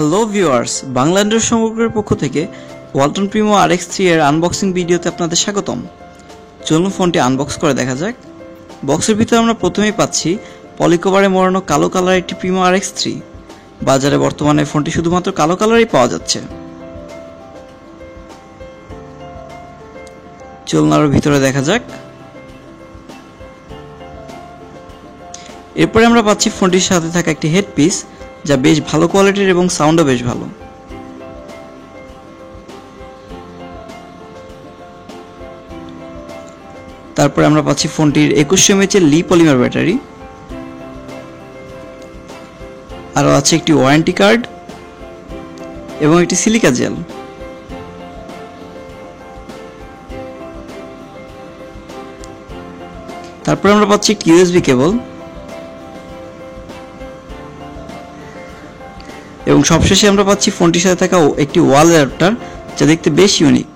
Hello viewers, Bangla Android সমগ্রের পক্ষ থেকে Walton Primo RX3 এর আনবক্সিং ভিডিওতে আপনাদের স্বাগতম। চলুন ফোনটি আনবক্স করে দেখা যাক। বক্সের ভিতরে আমরা প্রথমেই পাচ্ছি পলিকভারে মোড়ানো কালো কালার একটি প্রিমো RX3। বাজারে বর্তমানে ফোনটি শুধুমাত্র কালো কালারই পাওয়া যাচ্ছে। চলুন আরো ভিতরে দেখা যাক। এরপরে আমরা পাচ্ছি ফোনটির সাথে থাকা একটি হেডপিস, যা বেশ ভালো কোয়ালিটির এবং সাউন্ডও বেশ ভালো। তারপরে আমরা পাচ্ছি ফোনটির 2100 mAh লি পলিমার ব্যাটারি, আরও আছে একটি ওয়ারেন্টি কার্ড এবং একটি সিলিকা জেল। তারপরে আমরা পাচ্ছি একটি USB কেবল এবং সবশেষে আমরা পাচ্ছি ফোনটির সাথে থাকা একটি ওয়াল অ্যাডাপ্টার, যা দেখতে বেশ ইউনিক।